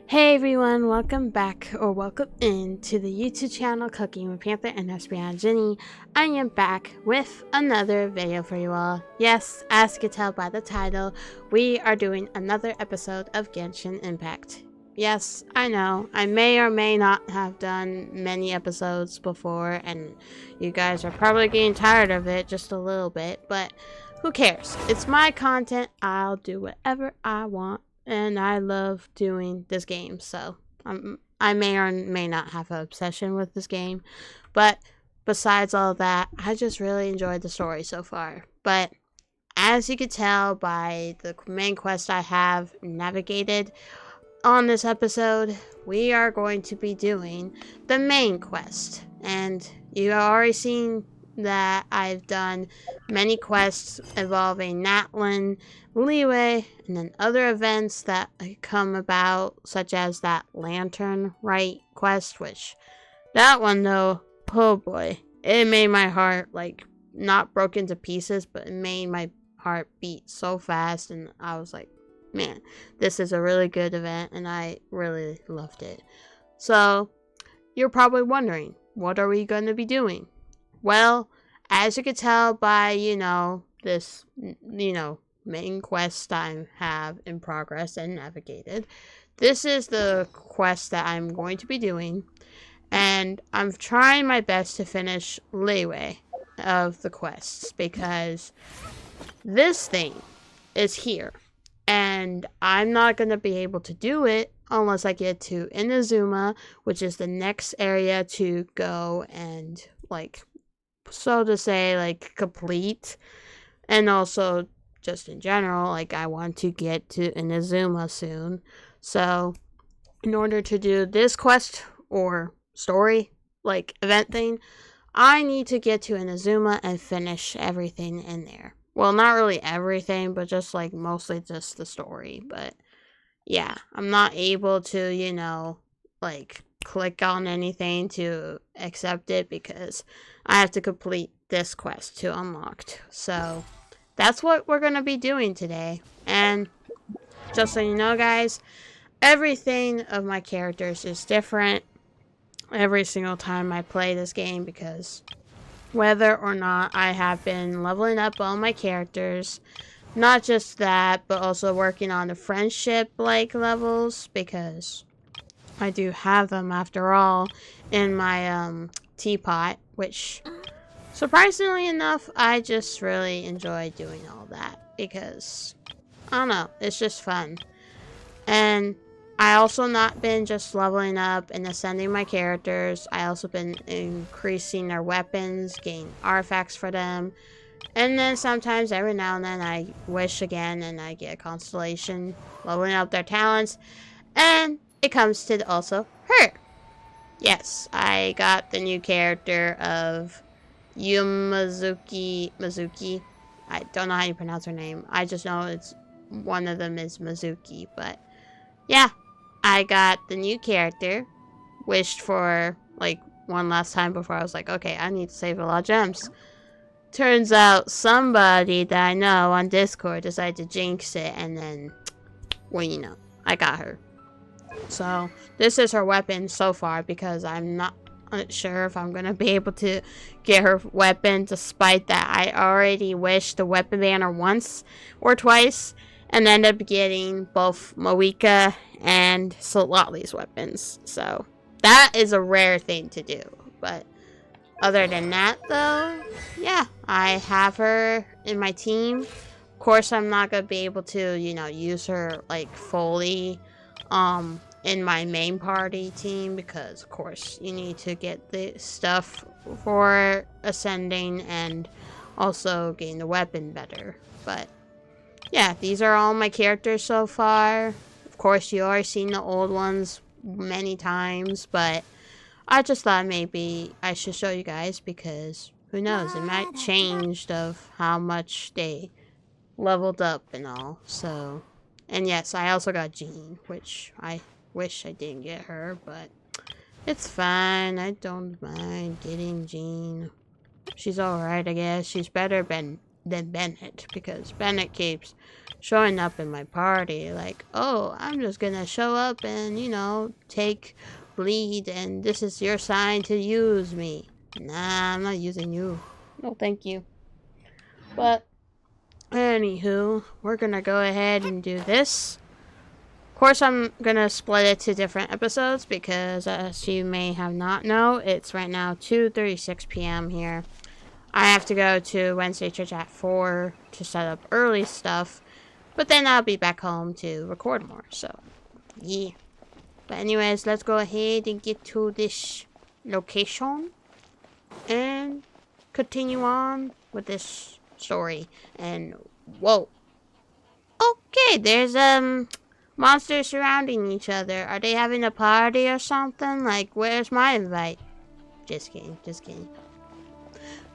Hey everyone, welcome back or welcome in to the YouTube channel Cooking with Panther and EspeonGinny. I am back with another video for you all. Yes, as you can tell by the title, we are doing another episode of Genshin Impact. Yes, I know, I may or may not have done many episodes before and you guys are probably getting tired of it just a little bit, but who cares? It's my content, I'll do whatever I want. And I love doing this game, so I may or may not have an obsession with this game. But besides all that, I just really enjoyed the story so far. But as you can tell by the main quest I have navigated on this episode, we are going to be doing the main quest. And you have already seen that I've done many quests involving Natlin, Lique, and then other events that come about, such as that Lantern Rite quest, which, that one though, oh boy, it made my heart, like, not broke into pieces, but it made my heart beat so fast, and I was like, man, this is a really good event, and I really loved it. So, you're probably wondering, what are we going to be doing? Well, as you can tell by, this, main quest I have in progress and navigated, this is the quest that I'm going to be doing, and I'm trying my best to finish Lique of the quests, because this thing is here, and I'm not going to be able to do it unless I get to Inazuma, which is the next area to go and, like, so to say, like, complete. And also, just in general, like, I want to get to Inazuma soon. So, in order to do this quest or story, like, event thing, I need to get to Inazuma and finish everything in there. Well, not really everything, but just, like, mostly just the story. But, yeah, I'm not able to, like, click on anything to accept it because I have to complete this quest to unlocked. So that's what we're going to be doing today. And just so you know, guys, everything of my characters is different every single time I play this game, because whether or not I have been leveling up all my characters, not just that, but also working on the friendship like levels, because I do have them after all in my teapot, which surprisingly enough, I just really enjoy doing all that because, I don't know, it's just fun. And I also not been just leveling up and ascending my characters. I also been increasing their weapons, getting artifacts for them. And then sometimes, every now and then, I wish again and I get a constellation, leveling up their talents. And it comes to also her. Yes, I got the new character of Mizuki. I don't know how you pronounce her name. I just know it's one of them is Mizuki. But yeah, I got the new character. Wished for like one last time before I was like, okay, I need to save a lot of gems. Turns out somebody that I know on Discord decided to jinx it, and then, well, I got her. So this is her weapon so far, because I'm not sure if I'm gonna be able to get her weapon, despite that I already wished the weapon banner once or twice and ended up getting both Moika and Solotli's weapons. So that is a rare thing to do. But other than that, though, yeah, I have her in my team. Of course, I'm not gonna be able to, use her like fully in my main party team, because of course you need to get the stuff for ascending and also getting the weapon better. But yeah, these are all my characters so far. Of course, you already seen the old ones many times, but I just thought maybe I should show you guys, because who knows, it might change of how much they leveled up and all. So, and yes, I also got Jean, which I wish I didn't get her, but it's fine. I don't mind getting Jean. She's alright, I guess. She's better than than Bennett, because Bennett keeps showing up in my party like, oh, I'm just gonna show up and, you know, take lead and this is your sign to use me. Nah, I'm not using you. No, thank you. But, anywho, we're gonna go ahead and do this. Of course, I'm gonna split it to different episodes because, as you may have not know, it's right now 2:36 p.m. here. I have to go to Wednesday church at 4 to set up early stuff, but then I'll be back home to record more, so, yeah. But anyways, let's go ahead and get to this location and continue on with this story. And, whoa. Okay, there's, monsters surrounding each other. Are they having a party or something? Like, where's my invite? Just kidding, just kidding.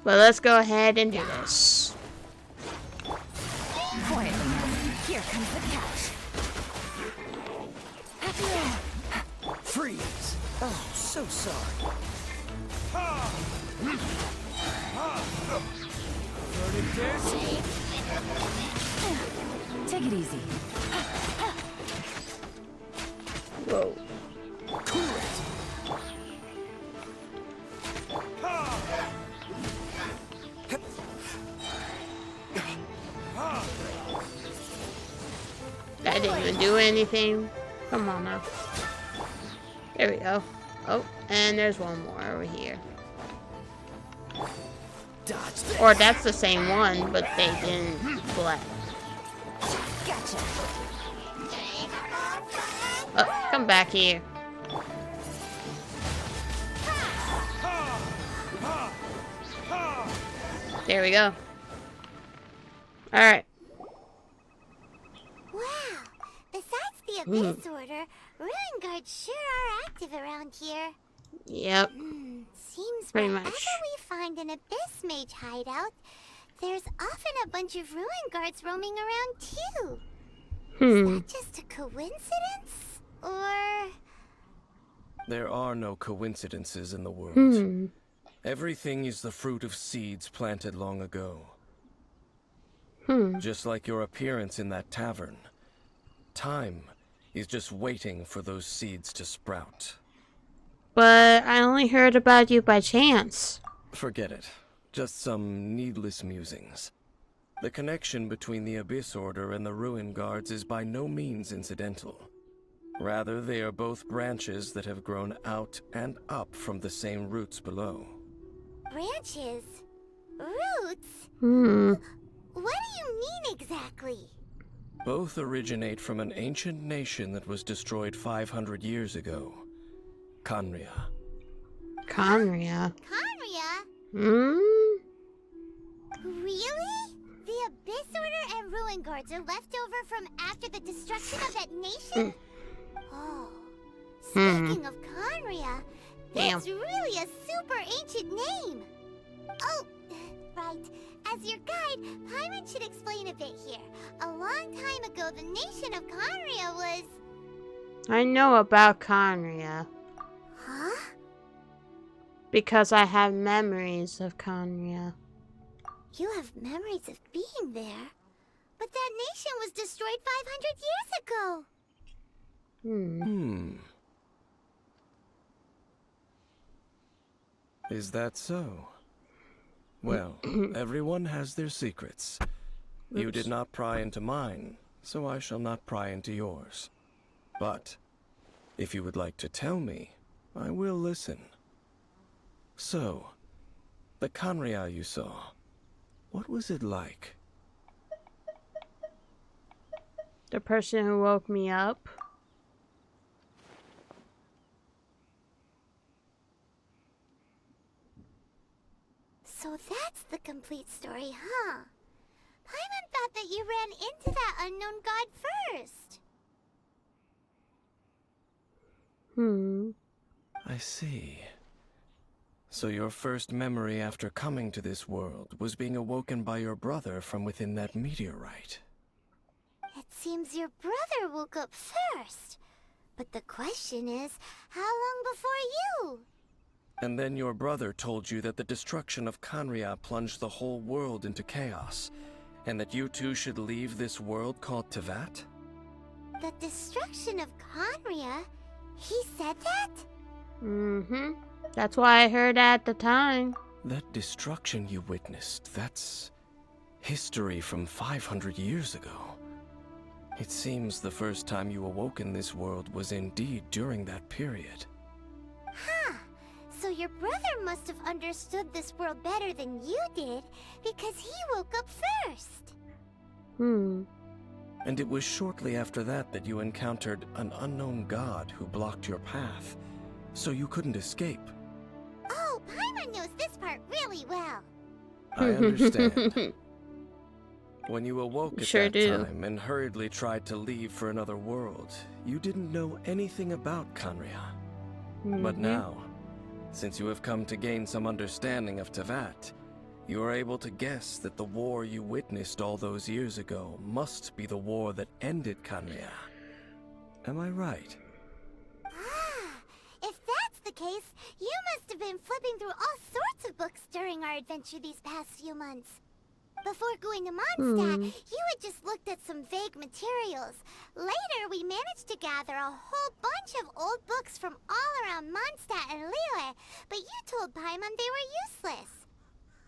But let's go ahead and do this. Quietly now. Here comes the catch. Freeze! Oh, so sorry. Take it easy. Whoa. That didn't even do anything. Come on now. There we go. Oh, and there's one more over here. Or that's the same one, but they didn't blend. Gotcha. Oh, come back here. There we go. Alright. Wow. Besides the Abyss Order, Ruin Guards sure are active around here. Yep. Seems Pretty whenever much. we find an Abyss Mage hideout, there's often a bunch of Ruin Guards roaming around too. Is that just a coincidence? Or... There are no coincidences in the world. Everything is the fruit of seeds planted long ago. Just like your appearance in that tavern. Time is just waiting for those seeds to sprout. But I only heard about you by chance. Forget it. Just some needless musings. The connection between the Abyss Order and the Ruin Guards is by no means incidental. Rather, they are both branches that have grown out and up from the same roots below. branches? Roots? What do you mean exactly? Both originate from an ancient nation that was destroyed 500 years ago. Khaenri'ah. Khaenri'ah? Khaenri'ah? Really? The Abyss Order and Ruin Guards are left over from after the destruction of that nation? Oh, speaking of Khaenri'ah, that's really a super ancient name. Oh, right. As your guide, Paimon should explain a bit here. A long time ago, the nation of Khaenri'ah was... I know about Khaenri'ah. Huh? Because I have memories of Khaenri'ah. You have memories of being there. But that nation was destroyed 500 years ago. Is that so? Well, everyone has their secrets. You did not pry into mine, so I shall not pry into yours. But, if you would like to tell me, I will listen. So, the Khaenri'ah you saw, what was it like? The person who woke me up. So that's the complete story, huh? Paimon thought that you ran into that unknown god first. I see. So your first memory after coming to this world was being awoken by your brother from within that meteorite. It seems your brother woke up first. But the question is, how long before you? And then your brother told you that the destruction of Kanria plunged the whole world into chaos, and that you two should leave this world called Tevat? The destruction of Conria? He said that? Mm-hmm. That's why I heard at the time. That destruction you witnessed, that's history from 500 years ago. It seems the first time you awoke in this world was indeed during that period. Huh. So your brother must have understood this world better than you did, because he woke up first. And it was shortly after that that you encountered an unknown god who blocked your path, so you couldn't escape. Oh, Paimon knows this part really well. I understand. When you awoke at Sure that do. time and hurriedly tried to leave for another world, you didn't know anything about Kanria. But now, since you have come to gain some understanding of Tevat, you are able to guess that the war you witnessed all those years ago must be the war that ended Kanria. Am I right? Ah, if that's the case, you must have been flipping through all sorts of books during our adventure these past few months. Before going to Mondstadt, you had just looked at some vague materials. Later, we managed to gather a whole bunch of old books from all around Mondstadt and Lique, but you told Paimon they were useless.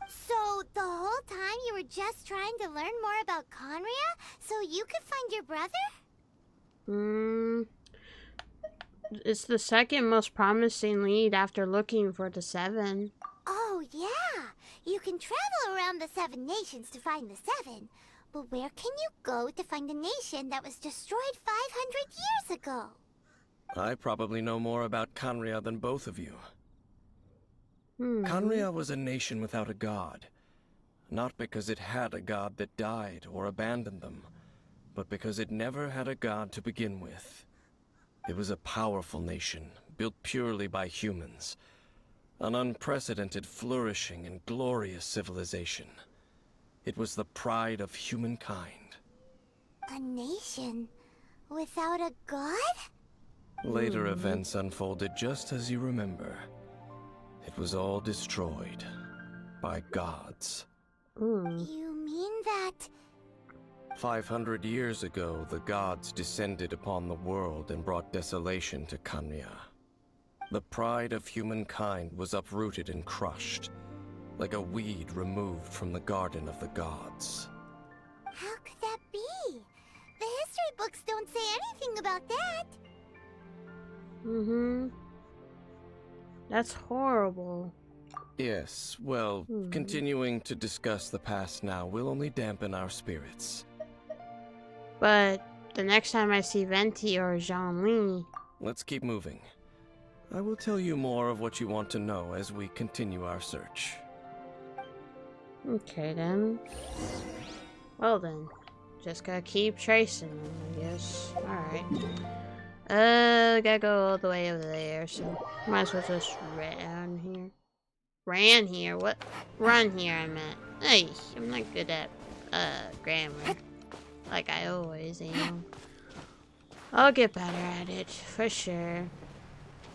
So, the whole time you were just trying to learn more about Conria so you could find your brother? It's the second most promising lead after looking for the 7. Oh, yeah. You can travel around the 7 nations to find the 7. But where can you go to find a nation that was destroyed 500 years ago? I probably know more about Kanria than both of you. Kanria was a nation without a god. Not because it had a god that died or abandoned them, but because it never had a god to begin with. It was a powerful nation, built purely by humans. An unprecedented, flourishing, and glorious civilization. It was the pride of humankind. A nation without a god? Later events unfolded just as you remember. It was all destroyed by gods. You mean that... 500 years ago, the gods descended upon the world and brought desolation to Kanria. The pride of humankind was uprooted and crushed, like a weed removed from the garden of the gods. How could that be? The history books don't say anything about that. That's horrible. Yes, well, continuing to discuss the past now will only dampen our spirits. But the next time I see Venti or Zhongli... Let's keep moving. I will tell you more of what you want to know as we continue our search. Okay then. Well then. Just gotta keep tracing them, I guess. Alright. Gotta go all the way over there, so might as well just run here. Ran here? What? Run here, I meant. Hey, I'm not good at, grammar. Like I always am. I'll get better at it, for sure.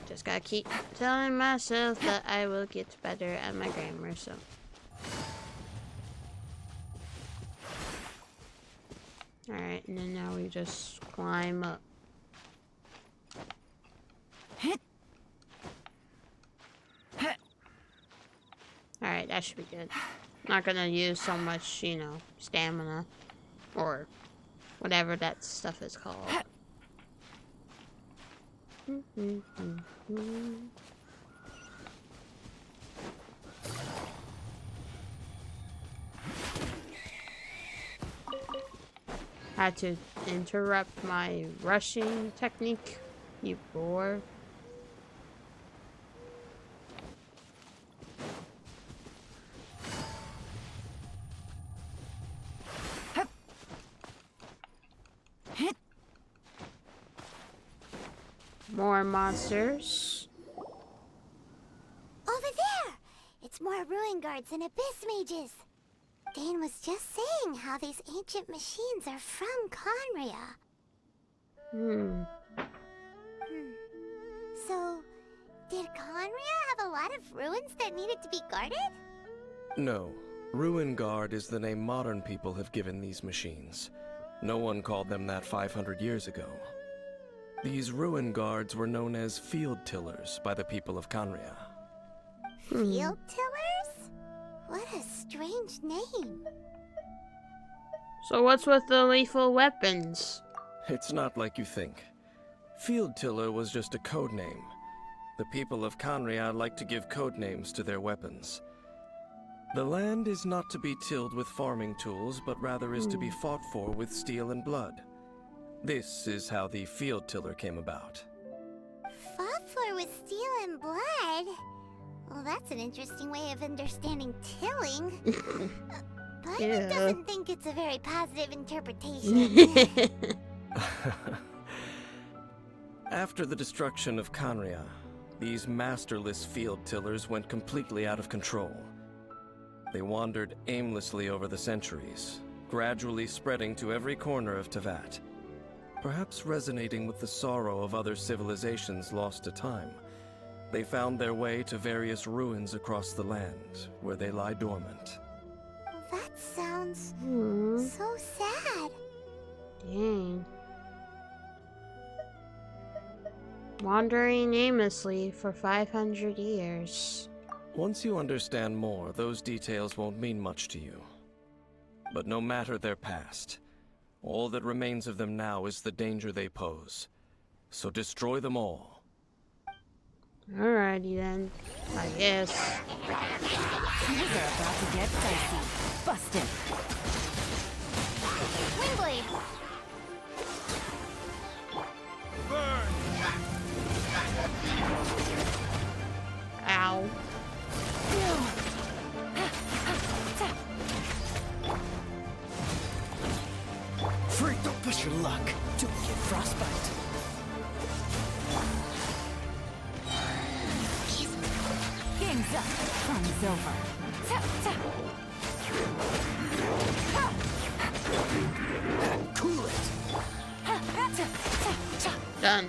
Just gotta keep telling myself that I will get better at my grammar, so. Alright, and then now we just climb up. Alright, that should be good. Not gonna use so much, you know, stamina. Or whatever that stuff is called. Had to interrupt my rushing technique, you bore. More monsters. Over there! It's more ruin guards and abyss mages. Dane was just saying how these ancient machines are from Conria. So, Did Conria have a lot of ruins that needed to be guarded? No. Ruin Guard is the name modern people have given these machines. No one called them that 500 years ago. These ruin guards were known as field tillers by the people of Conria. Field tillers? What a strange name. So what's with the lethal weapons? It's not like you think. Field tiller was just a code name. The people of Conria like to give code names to their weapons. The land is not to be tilled with farming tools, but rather is to be fought for with steel and blood. This is how the field tiller came about. Fought for with steel and blood? Well, that's an interesting way of understanding tilling. Paimon doesn't think it's a very positive interpretation. After the destruction of Conria, these masterless field tillers went completely out of control. They wandered aimlessly over the centuries, gradually spreading to every corner of Teyvat. Perhaps resonating with the sorrow of other civilizations lost to time, they found their way to various ruins across the land, where they lie dormant. That sounds so sad. Dang. Wandering aimlessly for 500 years. Once you understand more, those details won't mean much to you. But no matter their past, all that remains of them now is the danger they pose. So destroy them all. Alrighty then, I guess. Things are about to get dicey. Busted. Windblade! Ow. Freak, don't push your luck. Don't get frostbite. Game's up. Fun's over. Cool it. Done.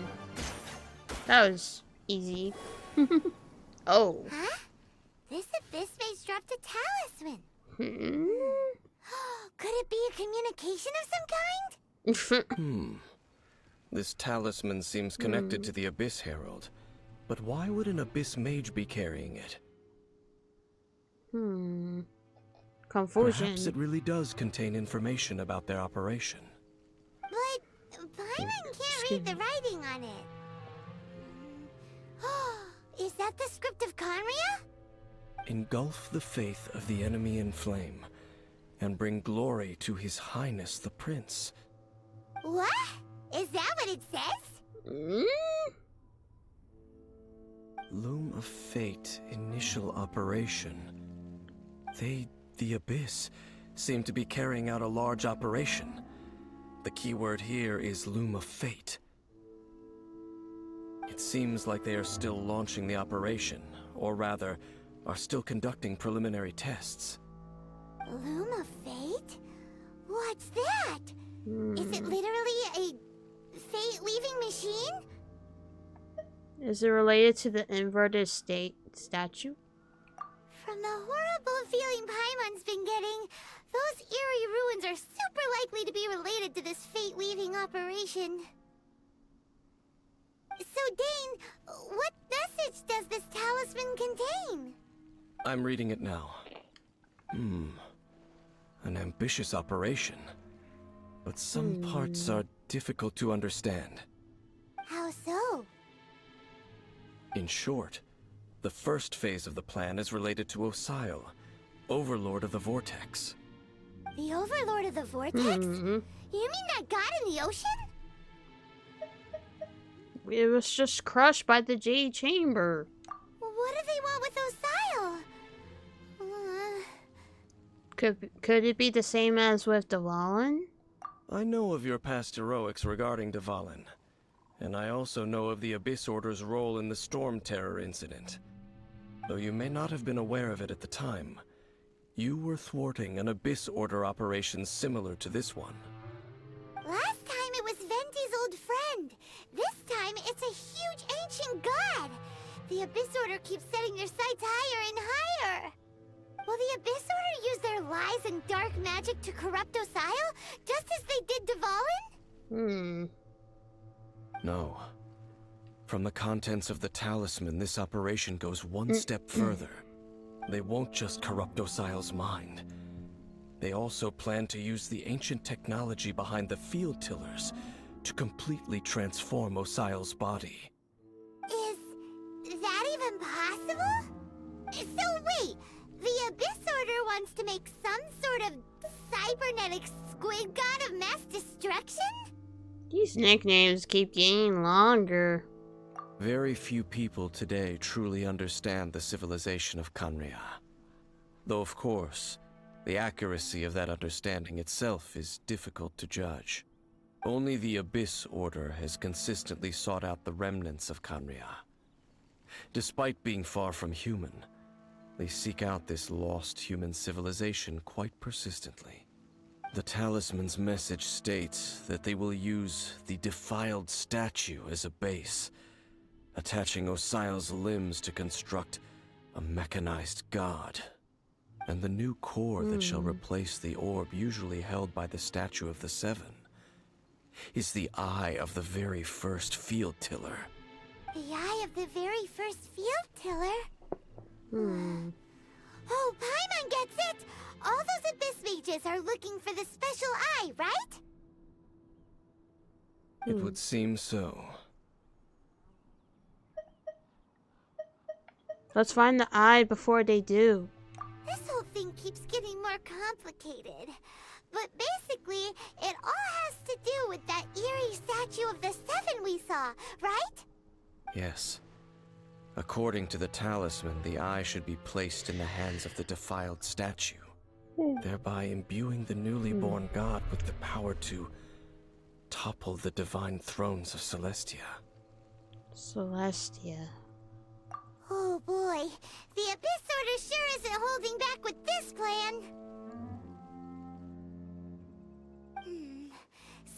That was easy. Oh. Huh? This abyss base dropped a talisman. Could it be a communication of some kind? This talisman seems connected to the Abyss Herald. But why would an Abyss Mage be carrying it? Confusion. Perhaps it really does contain information about their operation. But Paimon can't read the writing on it. Is that the script of Conria? Engulf the faith of the enemy in flame, and bring glory to His Highness the Prince. What? Is that what it says? Loom of Fate, initial operation. The Abyss, seem to be carrying out a large operation. The keyword here is Loom of Fate. It seems like they are still launching the operation, or rather, are still conducting preliminary tests. Loom of Fate? What's that? Is it literally a fate-weaving machine? Is it related to the inverted state statue? From the horrible feeling Paimon's been getting, those eerie ruins are super likely to be related to this fate-weaving operation. So, Dane, what message does this talisman contain? I'm reading it now. An ambitious operation. But some parts are difficult to understand. How so? In short, the first phase of the plan is related to Osial, Overlord of the Vortex. The Overlord of the Vortex? You mean that god in the ocean? It was just crushed by the Jade Chamber. What do they want with Osial? Could it be the same as with Dvalin? I know of your past heroics regarding Dvalin, and I also know of the Abyss Order's role in the Storm Terror incident. Though you may not have been aware of it at the time, you were thwarting an Abyss Order operation similar to this one. Last time it was Venti's old friend. This time it's a huge ancient god. The Abyss Order keeps setting their sights higher and higher. Will the Abyss Order use their lies and dark magic to corrupt Osile, just as they did Dvalin? No. From the contents of the talisman, this operation goes one step further. They won't just corrupt Osile's mind. They also plan to use the ancient technology behind the field tillers to completely transform Osile's body. Is that even possible? So wait, the Abyss Order wants to make some sort of cybernetic squid god of mass destruction? These nicknames keep getting longer. Very few people today truly understand the civilization of Khaenri'ah. Though of course, the accuracy of that understanding itself is difficult to judge. Only the Abyss Order has consistently sought out the remnants of Khaenri'ah. Despite being far from human, they seek out this lost human civilization quite persistently. The talisman's message states that they will use the defiled statue as a base, attaching Osile's limbs to construct a mechanized god. And the new core that shall replace the orb usually held by the Statue of the Seven is the eye of the very first field tiller. The eye of the very first field tiller? Oh, Paimon gets it! All those Abyss mages are looking for the special eye, right? It would seem so. Let's find the eye before they do. This whole thing keeps getting more complicated. But basically, it all has to do with that eerie statue of the Seven we saw, right? Yes. According to the talisman, the eye should be placed in the hands of the defiled statue, thereby imbuing the newly born god with the power to topple the divine thrones of Celestia. Celestia. Oh boy, the Abyss Order sure isn't holding back with this plan.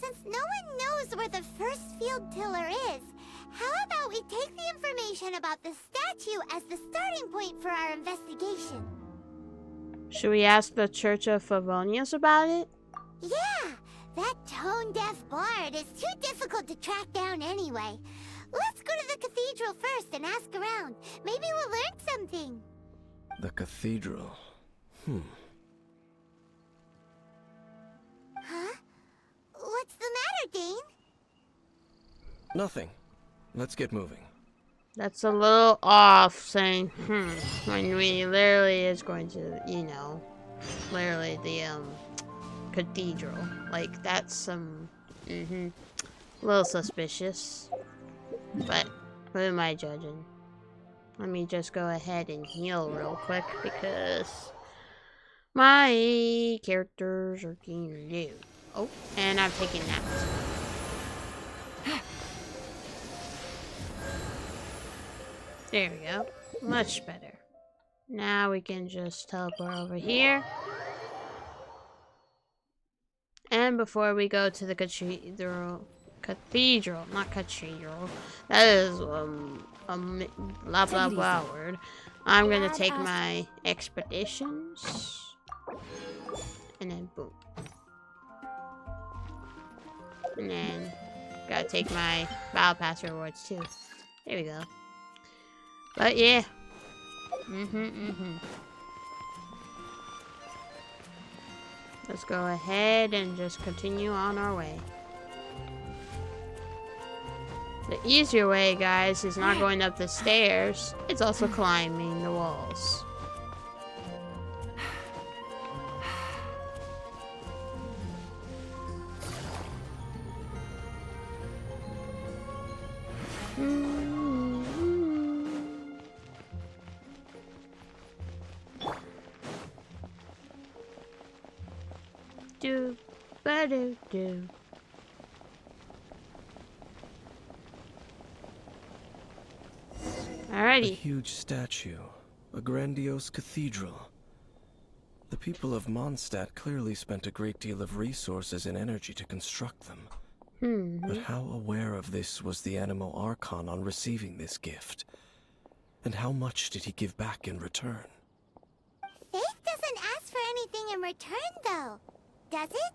Since no one knows where the first field tiller is, how about we take the information about the statue as the starting point for our investigation? Should we ask the Church of Favonius about it? Yeah, that tone-deaf bard is too difficult to track down anyway. Let's go to the cathedral first and ask around. Maybe we'll learn something. The cathedral. Huh? What's the matter, Dane? Nothing. Let's get moving. That's a little off, saying, when we literally is going to, literally the, cathedral. Like, that's some, a little suspicious. But, who am I judging? Let me just go ahead and heal real quick, because my characters are getting new. Oh, and I'm taking that. There we go. Much better. Now we can just teleport over here. And before we go to the cathedral, not cathedral, that is blah blah blah word. I'm gonna take my expeditions, and then boom, and then gotta take my battle pass rewards too. There we go. But yeah, let's go ahead and just continue on our way. The easier way, guys, is not going up the stairs. It's also climbing the walls. Do, ba-do, do. Alrighty. A huge statue, a grandiose cathedral. The people of Mondstadt clearly spent a great deal of resources and energy to construct them. But how aware of this was the Animo Archon on receiving this gift? And how much did he give back in return? Faith doesn't ask for anything in return, though. Does it?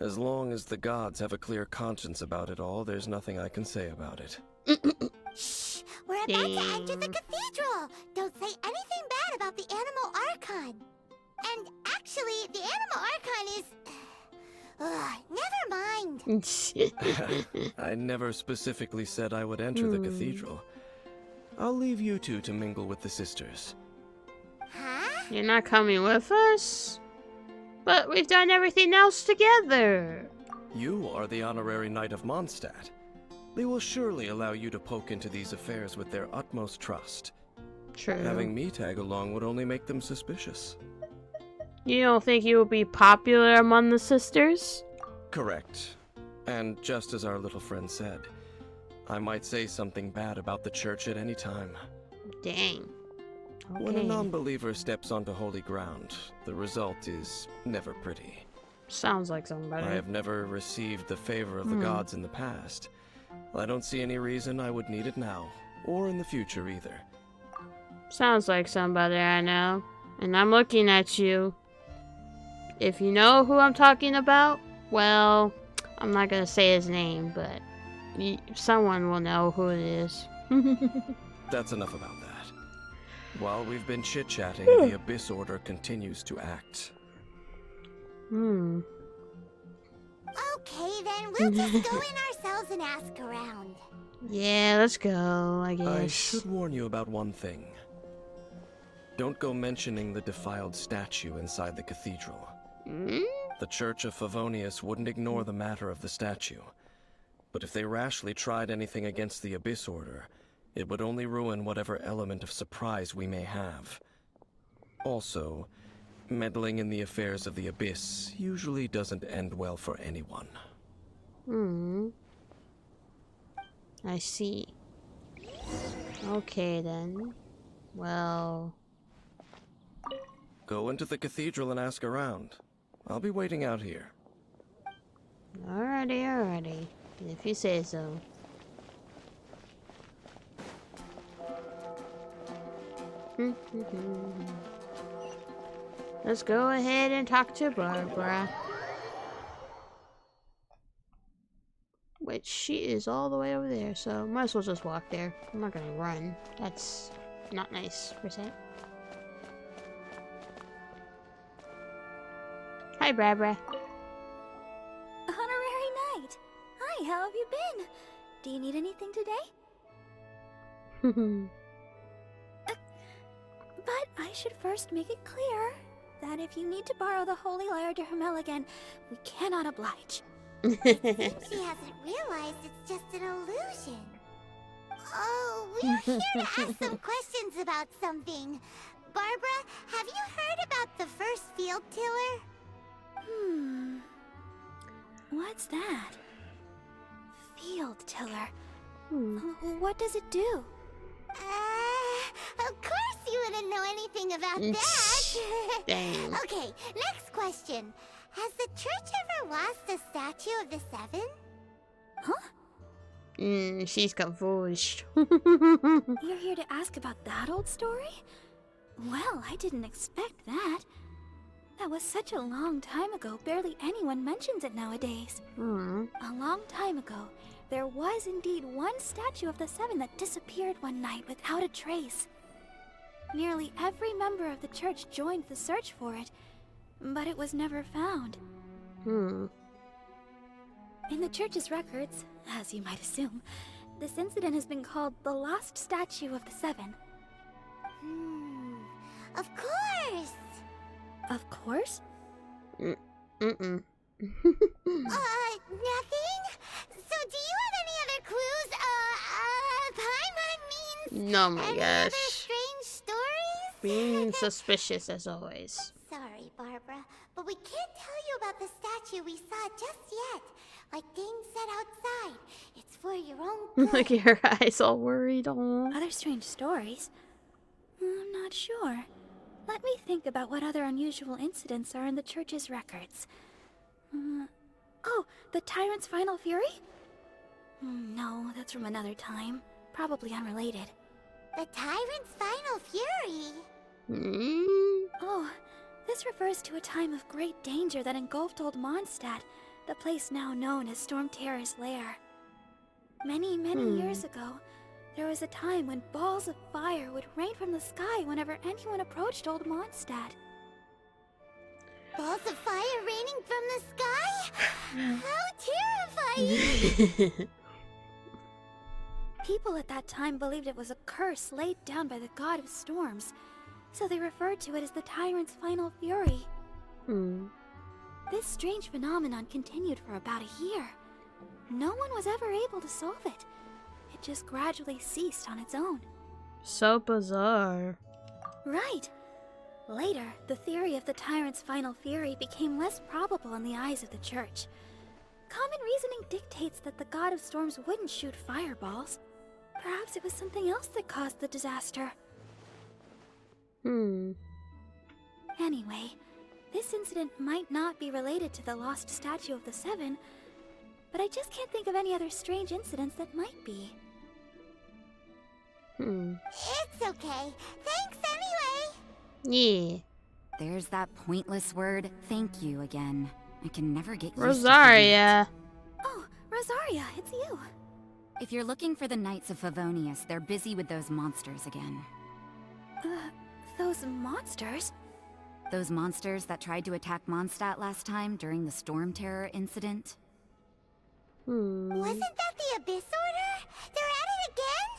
As long as the gods have a clear conscience about it all, there's nothing I can say about it. Shh! We're about to enter the cathedral! Don't say anything bad about the animal archon. And actually, the animal archon is... never mind. I never specifically said I would enter the cathedral. I'll leave you two to mingle with the sisters. Huh? You're not coming with us? But we've done everything else together. You are the honorary knight of Mondstadt. They will surely allow you to poke into these affairs with their utmost trust. True. Having me tag along would only make them suspicious. You don't think you will be popular among the sisters? Correct. And just as our little friend said, I might say something bad about the church at any time. Dang. Okay. When a non-believer steps onto holy ground, the result is never pretty. Sounds like somebody. I have never received the favor of the gods in the past. I don't see any reason I would need it now, or in the future either. Sounds like somebody I know. And I'm looking at you. If you know who I'm talking about, well, I'm not gonna say his name, but someone will know who it is. That's enough about that. While we've been chit-chatting, the Abyss Order continues to act. Okay, then we'll just go in ourselves and ask around. Yeah, let's go, I guess. I should warn you about one thing. Don't go mentioning the defiled statue inside the cathedral. The Church of Favonius wouldn't ignore the matter of the statue. But if they rashly tried anything against the Abyss Order, it would only ruin whatever element of surprise we may have. Also, meddling in the affairs of the Abyss usually doesn't end well for anyone. I see. Okay then. Well... Go into the cathedral and ask around. I'll be waiting out here. Alrighty. If you say so. Let's go ahead and talk to Barbara. Which she is all the way over there, so might as well just walk there. I'm not gonna run. That's not nice, per se. Hi, Barbara. Honorary Knight! Hi, how have you been? Do you need anything today? But I should first make it clear that if you need to borrow the Holy Lyre de Hermel again, we cannot oblige. Seems she hasn't realized it's just an illusion. Oh, we're here to ask some questions about something. Barbara, have you heard about the first field tiller? What's that? Field tiller. What does it do? Of course you wouldn't know anything about that. Dang. Okay, next question. Has the church ever lost a statue of the Seven? Huh? She's confused. You're here to ask about that old story? Well, I didn't expect that. That was such a long time ago, barely anyone mentions it nowadays. A long time ago, there was indeed one statue of the Seven that disappeared one night without a trace. Nearly every member of the church joined the search for it, but it was never found. In the church's records, as you might assume, this incident has been called the Lost Statue of the Seven. Of course! Of course? Nothing? So do you have any other clues? Paimon means... Oh my any gosh. other strange stories? Being suspicious as always. Sorry, Barbara, but we can't tell you about the statue we saw just yet. Like Dane said outside, it's for your own good. Look at her eyes all worried. Aww. Other strange stories? I'm not sure. Let me think about what other unusual incidents are in the church's records. Oh, the Tyrant's Final Fury? No, that's from another time. probably unrelated. The Tyrant's final fury. Oh, this refers to a time of great danger that engulfed Old Mondstadt, the place now known as Storm Terror's lair. Many years ago, there was a time when balls of fire would rain from the sky whenever anyone approached Old Mondstadt. Balls of fire raining from the sky? How terrifying! People at that time believed it was a curse laid down by the god of storms, so they referred to it as the Tyrant's final fury. This strange phenomenon continued for about a year. No one was ever able to solve it. It just gradually ceased on its own. So bizarre. Right. Later, the theory of the Tyrant's final fury became less probable in the eyes of the church. Common reasoning dictates that the god of storms wouldn't shoot fireballs. Perhaps it was something else that caused the disaster. Anyway, this incident might not be related to the lost statue of the Seven, but I just can't think of any other strange incidents that might be. It's okay. Thanks anyway. Yeah. There's that pointless word, thank you, again. I can never get used to Rosaria. Oh, Rosaria, it's you. If you're looking for the Knights of Favonius, they're busy with those monsters again. Those monsters? Those monsters that tried to attack Mondstadt last time during the Storm Terror incident? Wasn't that the Abyss Order? They're at it again?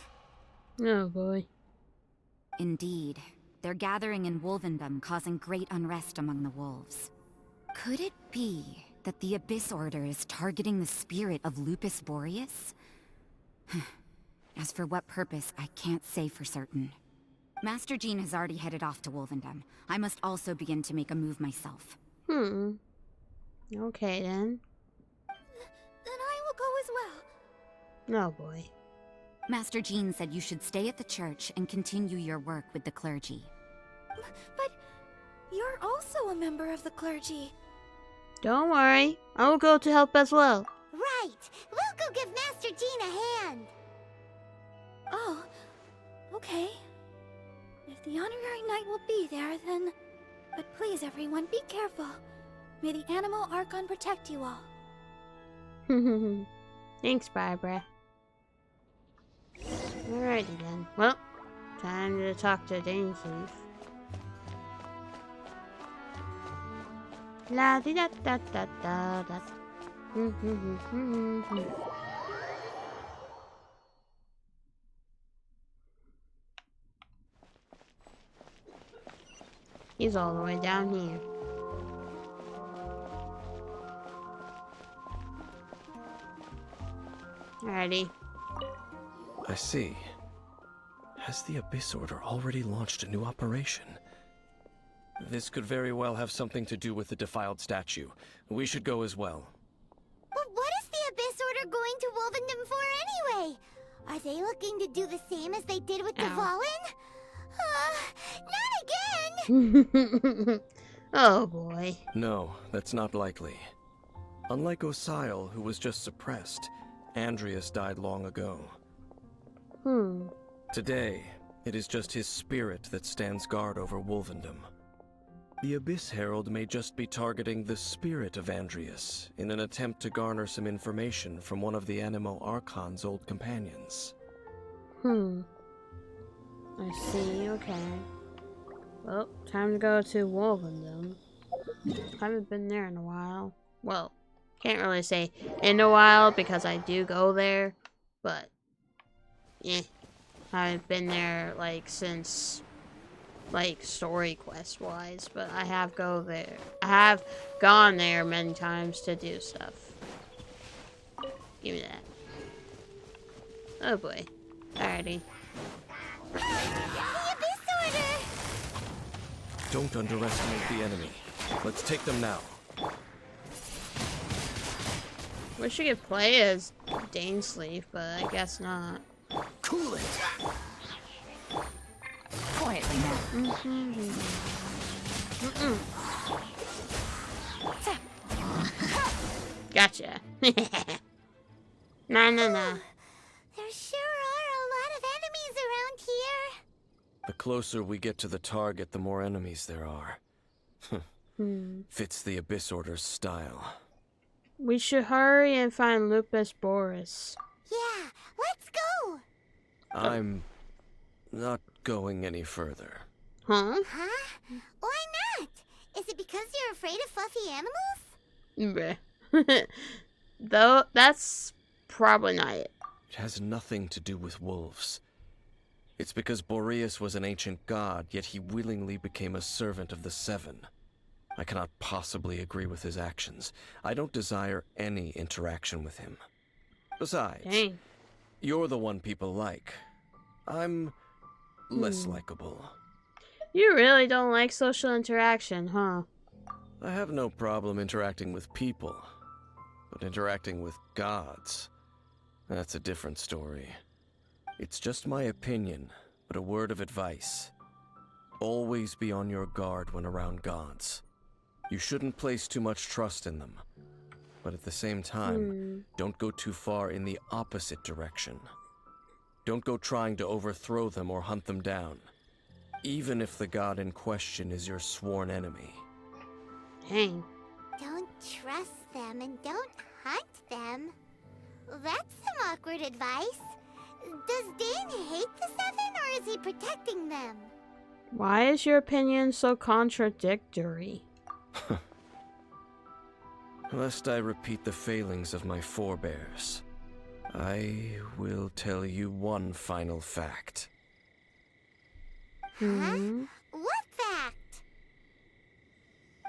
Oh boy. Indeed. They're gathering in Wolvendom, causing great unrest among the wolves. Could it be that the Abyss Order is targeting the spirit of Lupus Boreas? As for what purpose, I can't say for certain. Master Jean has already headed off to Wolvendom. I must also begin to make a move myself. Okay then. Then I will go as well. Oh boy. Master Jean said you should stay at the church and continue your work with the clergy. But you're also a member of the clergy. Don't worry. I will go to help as well. Right. We'll go give Master Jean a hand. Oh, okay. If the honorary knight will be there, then... But please, everyone, be careful. May the animal archon protect you all. Thanks, Barbara. Alrighty then. Well, time to talk to Dainsleif. La di da da da da da. He's all the way down here. Alrighty. I see. Has the Abyss Order already launched a new operation? This could very well have something to do with the defiled statue. We should go as well. But what is the Abyss Order going to Wolvendom for anyway? Are they looking to do the same as they did with the Fallen? Not again! Oh boy. No, that's not likely. Unlike Osile, who was just suppressed, Andreas died long ago. Today, it is just his spirit that stands guard over Wolvendom. The Abyss Herald may just be targeting the spirit of Andreas in an attempt to garner some information from one of the Animo Archon's old companions. I see, okay. Well, time to go to Wolvendom. Haven't been there in a while. Well, can't really say in a while because I do go there, but yeah, I haven't been there like since like story quest wise, but I have gone there many times to do stuff. Give me that. Oh boy. Alrighty. The Abyss Order! Don't underestimate the enemy. Let's take them now. Wish you could play as Dainsleif, but I guess not. Cool it. Quietly now. Gotcha. Nah. There sure are a lot closer we get to the target, the more enemies there are. Fits the Abyss Order's style. We should hurry and find Lupus Boris. Yeah, let's go! I'm not going any further. Huh? Huh? Why not? Is it because you're afraid of fluffy animals? Bleh. Though, that's probably not it. It has nothing to do with wolves. It's because Boreas was an ancient god, yet he willingly became a servant of the Seven. I cannot possibly agree with his actions. I don't desire any interaction with him. Besides, Dang. you're the one people like. I'm less likable. You really don't like social interaction, huh? I have no problem interacting with people, but interacting with gods, that's a different story. It's just my opinion, but a word of advice. Always be on your guard when around gods. You shouldn't place too much trust in them, but at the same time, don't go too far in the opposite direction. Don't go trying to overthrow them or hunt them down, even if the god in question is your sworn enemy. Dang. Don't trust them and don't hunt them. That's some awkward advice. Does Dane hate the Seven, or is he protecting them? Why is your opinion so contradictory? Lest I repeat the failings of my forebears, I will tell you one final fact. Huh? What fact?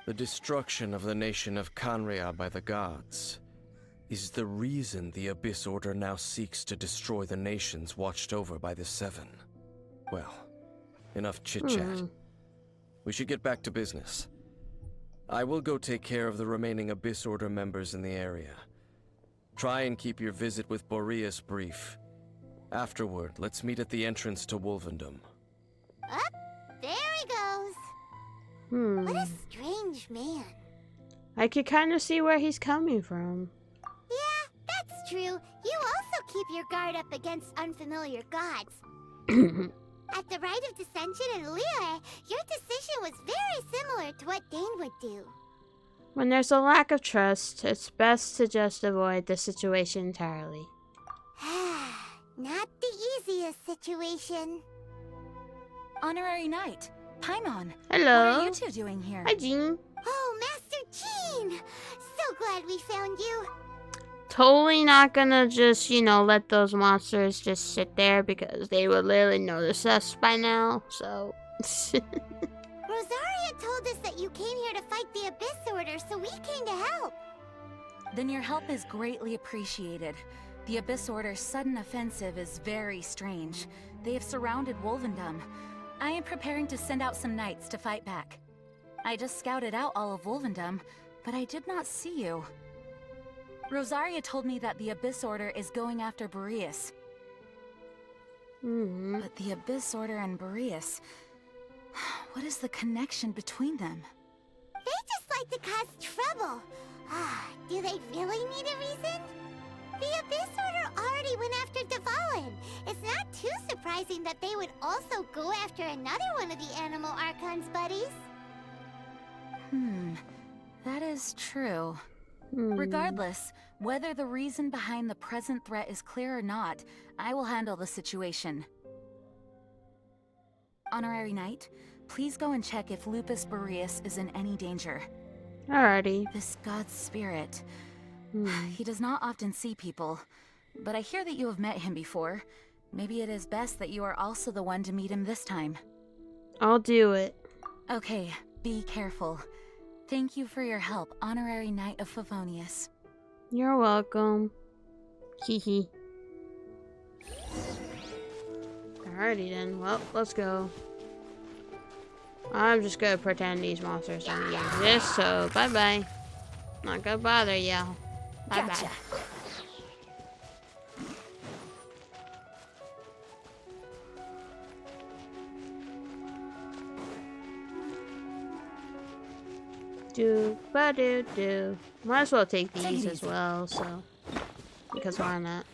The destruction of the nation of Canria by the gods is the reason the Abyss Order now seeks to destroy the nations watched over by the Seven. Well, enough chit-chat. We should get back to business. I will go take care of the remaining Abyss Order members in the area. Try and keep your visit with Boreas brief. Afterward, let's meet at the entrance to Wolvendom. Up, there he goes. What a strange man. I could kind of see where he's coming from. Yeah, that's true. You also keep your guard up against unfamiliar gods. At the Rite of Dissension in Lique, your decision was very similar to what Dane would do. When there's a lack of trust, it's best to just avoid the situation entirely. Not the easiest situation. Honorary Knight, Paimon. Hello. What are you two doing here? Hi, Jean. Oh, Master Jean! So glad we found you. Totally not gonna just, let those monsters just sit there because they would literally notice us by now, so... Rosaria told us that you came here to fight the Abyss Order, so we came to help. Then your help is greatly appreciated. The Abyss Order's sudden offensive is very strange. They have surrounded Wolvendom. I am preparing to send out some knights to fight back. I just scouted out all of Wolvendom, but I did not see you. Rosaria told me that the Abyss Order is going after Boreas. But the Abyss Order and Boreas... What is the connection between them? They just like to cause trouble. Do they really need a reason? The Abyss Order already went after Dvalin. It's not too surprising that they would also go after another one of the Animal Archon's buddies. That is true. Regardless, whether the reason behind the present threat is clear or not, I will handle the situation. Honorary Knight, please go and check if Lupus Boreas is in any danger. Alrighty. This god's spirit. He does not often see people, but I hear that you have met him before. Maybe it is best that you are also the one to meet him this time. I'll do it. Okay, be careful. Thank you for your help, Honorary Knight of Favonius. You're welcome. Hehe. Alrighty then, well, let's go. I'm just gonna pretend these monsters don't even exist, so bye-bye. Not gonna bother y'all. Bye-bye. Gotcha. Do-ba-do-do. Might as well take these as well, so... Because why not?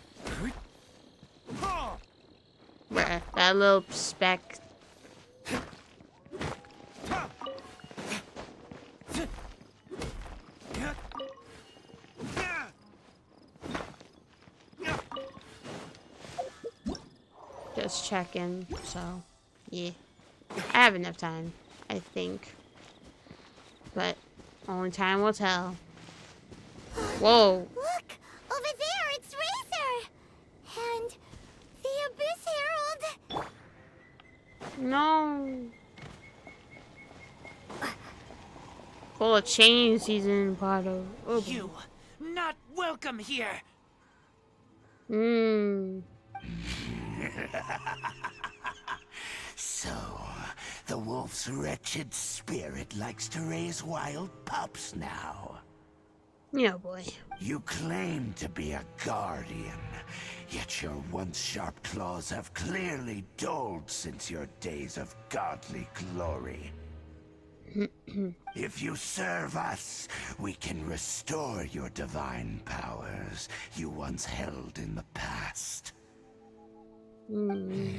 Bruh, that little speck last check-in, so yeah. I have enough time, I think. But only time will tell. Whoa. Look! Over there, it's Razor! And the Abyss Herald! No. Full of chains he's in part of. Oh, You, not welcome here. So, the wolf's wretched spirit likes to raise wild pups now. Yeah, boy. You claim to be a guardian, yet your once sharp claws have clearly dulled since your days of godly glory. If you serve us, we can restore your divine powers you once held in the past. Lies.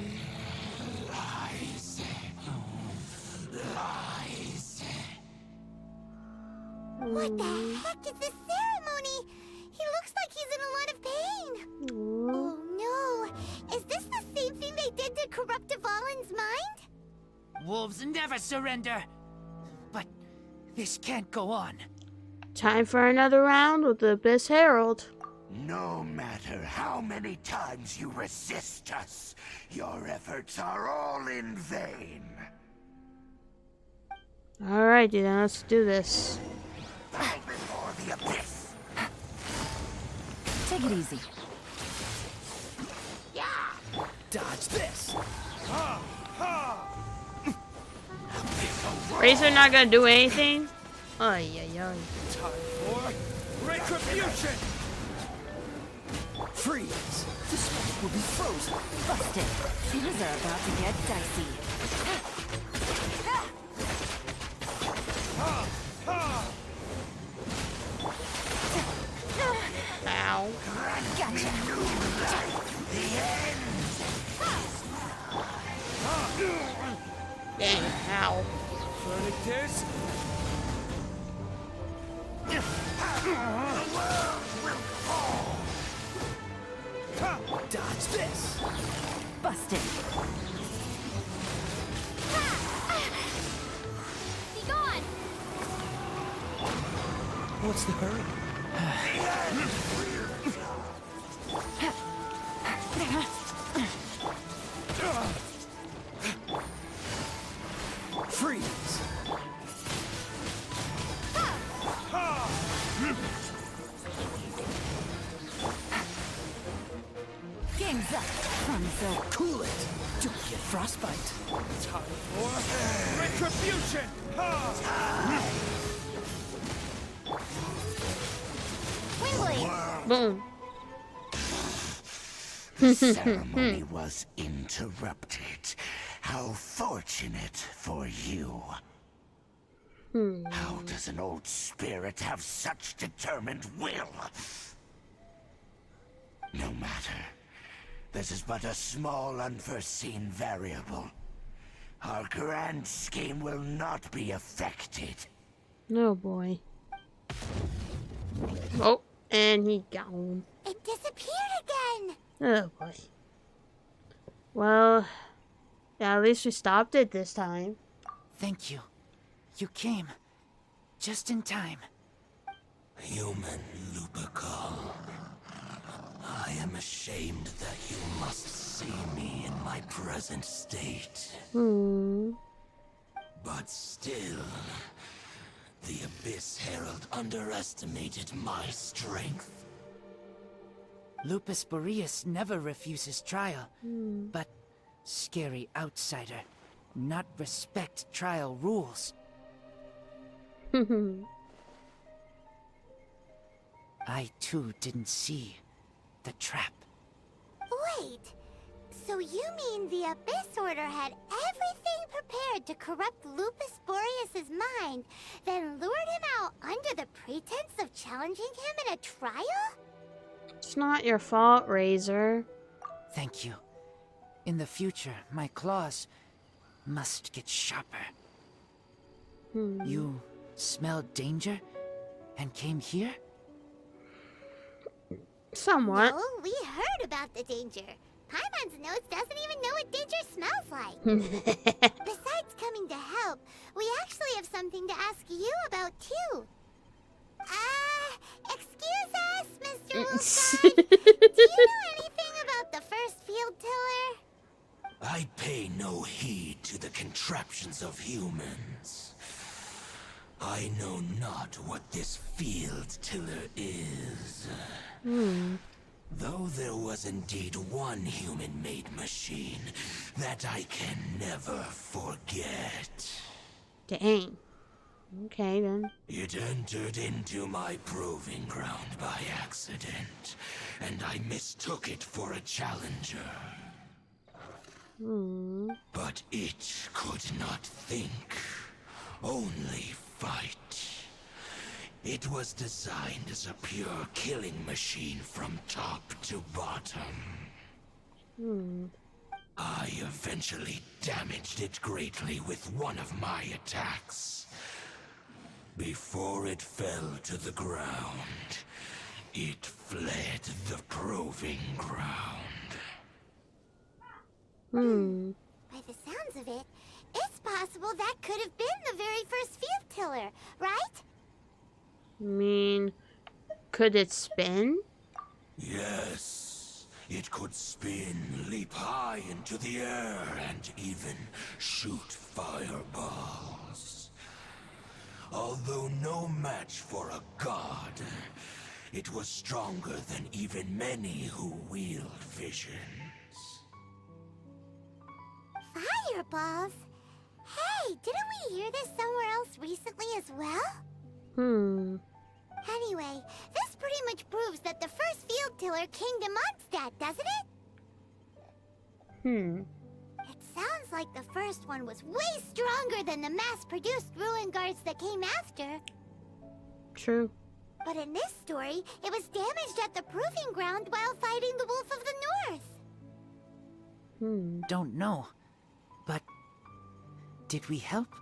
Lies. What the heck is this ceremony? He looks like he's in a lot of pain. Oh no! Is this the same thing they did to corrupt Dvalin's mind? Wolves never surrender. But this can't go on. Time for another round with the Abyss Herald. No matter how many times you resist us, your efforts are all in vain. Alright, then let's do this. Bow before the abyss. Take it easy. Dodge this. Razor not gonna do anything? Oh, yeah. Time for retribution. Freeze. This one will be frozen. Busted. Things are about to get dicey. Ow. Gotcha. Dang, ow. Burning this. Dodge this. Busted. Be gone! What's the hurry? Freeze. Game's up. So Cool it. Don't get frostbite. Time for retribution. Wingblade! Boom. The ceremony was interrupted. How fortunate for you. How does an old spirit have such determined will? No matter. This is but a small unforeseen variable. Our grand scheme will not be affected. Oh, boy. Oh, and he gone. It disappeared again! Oh, boy. Well, yeah, at least we stopped it this time. Thank you. You came. Just in time. Human Lupical. I am ashamed that you must see me in my present state. But still, the Abyss Herald underestimated my strength. Lupus Boreas never refuses trial, but scary outsider, not respect trial rules. I too didn't see the trap. Wait, so you mean the Abyss Order had everything prepared to corrupt Lupus Boreas' mind, then lured him out under the pretense of challenging him in a trial? It's not your fault, Razor. Thank you. In the future, my claws must get sharper. You smelled danger and came here? Somewhat. No, we heard about the danger. Paimon's nose doesn't even know what danger smells like. Besides coming to help, we actually have something to ask you about too. Excuse us, Mr. Wolfside. Do you know anything about the first field tiller? I pay no heed to the contraptions of humans. I know not what this field tiller is. Though there was indeed one human-made machine that I can never forget. Dang. Okay, then. It entered into my proving ground by accident, and I mistook it for a challenger. But it could not think, only fight. It was designed as a pure killing machine from top to bottom. I eventually damaged it greatly with one of my attacks. Before it fell to the ground, it fled the proving ground. By the sounds of it, it's possible that could have been the very first field tiller, right? I mean, could it spin? Yes, it could spin, leap high into the air, and even shoot fireballs. Although no match for a god, it was stronger than even many who wield visions. Fireballs? Hey, didn't we hear this somewhere else recently as well? Anyway, this pretty much proves that the first field tiller came to Mondstadt, doesn't it? It sounds like the first one was way stronger than the mass-produced ruin guards that came after. True. But in this story, it was damaged at the proving ground while fighting the Wolf of the North. Don't know, but did we help?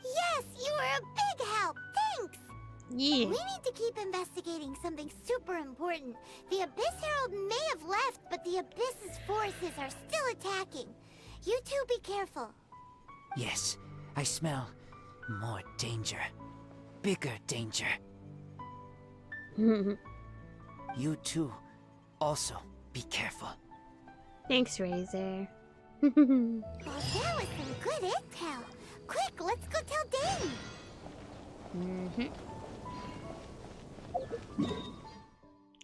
Yes, you were a big help. Thanks. Yeah. We need to keep investigating something super important. The Abyss Herald may have left, but the Abyss's forces are still attacking. You two be careful. Yes, I smell more danger. Bigger danger. You too, also be careful. Thanks, Razor. Well, there was some good intel. Quick, let's go tell Dane.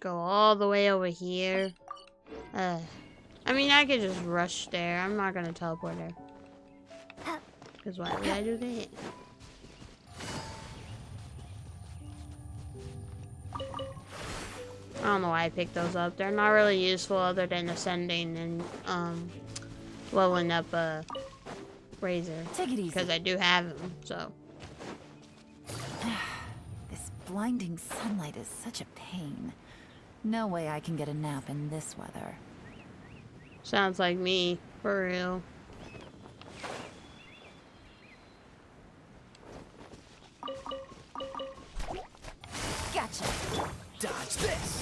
Go all the way over here. I mean, I could just rush there. I'm not gonna teleport there. Because why would I do that? I don't know why I picked those up. They're not really useful other than ascending and leveling up Razor. Take it easy. Because I do have them, so. This blinding sunlight is such a pain. No way I can get a nap in this weather. Sounds like me, for real. Gotcha. Dodge this!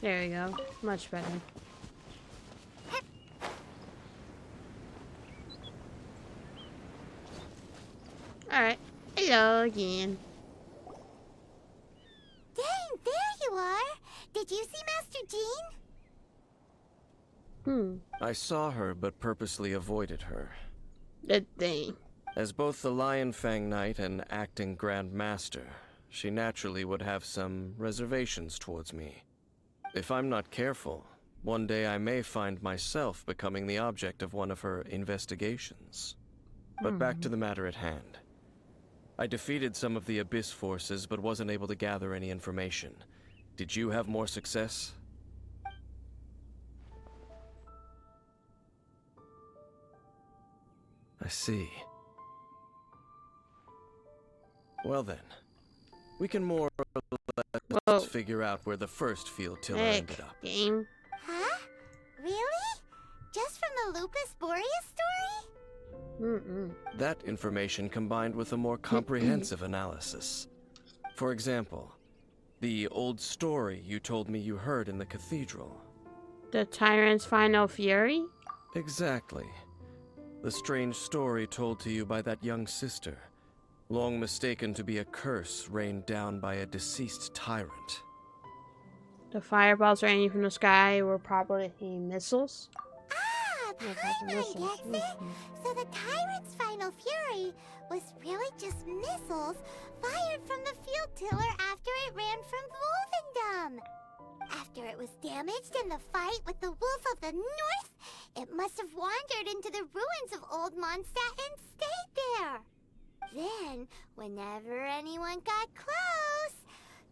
There we go. Much better. Alright. Hello again. Dane, there you are. Did you see Master Jean? I saw her, but purposely avoided her. Good thing. As both the Lion Fang Knight and acting Grand Master, she naturally would have some reservations towards me. If I'm not careful, one day I may find myself becoming the object of one of her investigations. But back to the matter at hand. I defeated some of the Abyss forces, but wasn't able to gather any information. Did you have more success? I see. Well then, we can more or less figure out where the first field tiller ended up. Game. Huh? Really? Just from the Lupus Boreas story? That information combined with a more comprehensive analysis. For example, the old story you told me you heard in the cathedral. The tyrant's final fury? Exactly. The strange story told to you by that young sister, long mistaken to be a curse rained down by a deceased tyrant. The fireballs raining from the sky were probably missiles? Ah, Paimon gets it! So the tyrant's final fury was really just missiles fired from the field tiller after it ran from Wolvendom. After it was damaged in the fight with the Wolf of the North, it must have wandered into the ruins of Old Mondstadt and stayed there. Then, whenever anyone got close,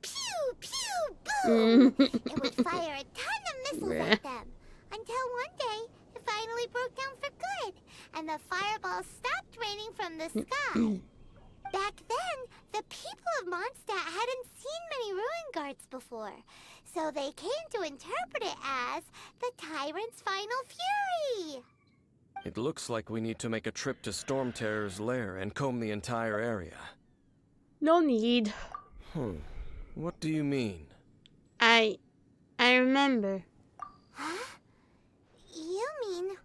pew, pew, boom! It would fire a ton of missiles at them. Until one day, it finally broke down for good, and the fireballs stopped raining from the sky. Back then, the people of Mondstadt hadn't seen many ruin guards before, so they came to interpret it as the tyrant's final fury. It looks like we need to make a trip to Storm Terror's lair and comb the entire area. No need. What do you mean? I remember. Huh? You mean...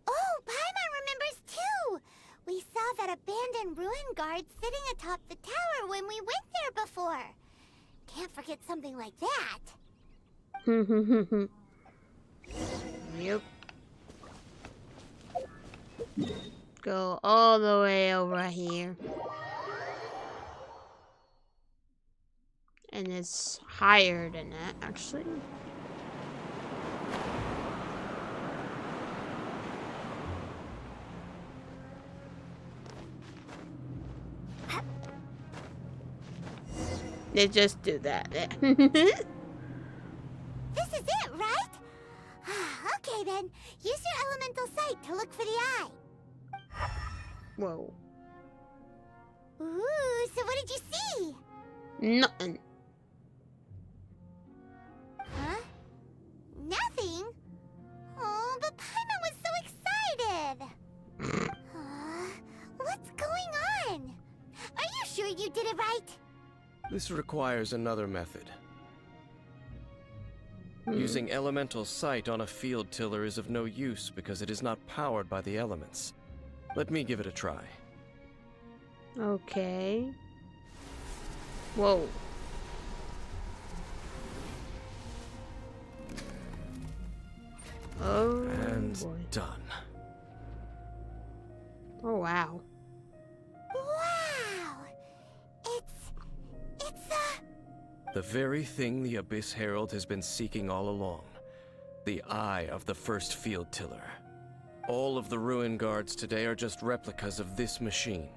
Oh, Paimon remembers too! We saw that abandoned ruin guard sitting atop the tower when we went there before. Can't forget something like that. Yep. Go all the way over here. And it's higher than that, actually. They just do that. This is it, right? Okay then, use your elemental sight to look for the eye. Whoa. Ooh, so what did you see? Nothing. Huh? Nothing? Oh, but Paimon was so excited. What's going on? Are you sure you did it right? This requires another method. Using elemental sight on a field tiller is of no use because it is not powered by the elements. Let me give it a try. Okay. Whoa. Oh, And boy. done. Oh, wow. Wow! It's The very thing the Abyss Herald has been seeking all along. The eye of the first field tiller. All of the ruin guards today are just replicas of this machine.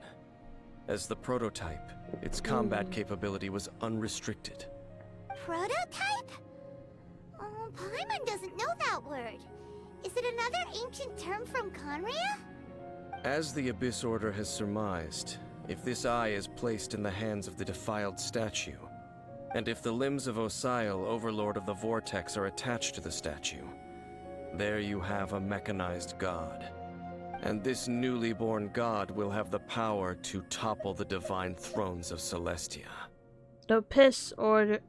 As the prototype, its combat capability was unrestricted. prototype? Oh, Paimon doesn't know that word. Is it another ancient term from Conria? As the Abyss Order has surmised, if this eye is placed in the hands of the defiled statue, and if the limbs of Osiel, Overlord of the Vortex, are attached to the statue, there you have a mechanized god. And this newly born god will have the power to topple the divine thrones of Celestia. The Abyss Order...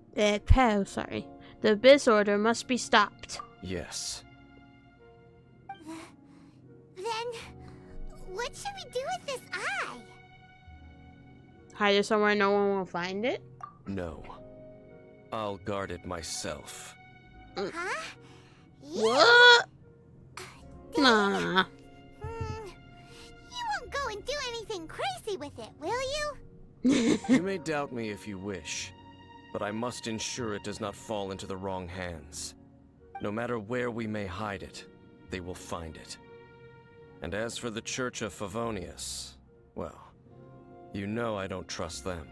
sorry. The Abyss Order must be stopped. Yes. Then, what should we do with this eye? Hide it somewhere no one will find it? No. I'll guard it myself. Huh? What? Nah. You won't go and do anything crazy with it, will you? You may doubt me if you wish, but I must ensure it does not fall into the wrong hands. No matter where we may hide it, they will find it. And as for the Church of Favonius, well, you know I don't trust them.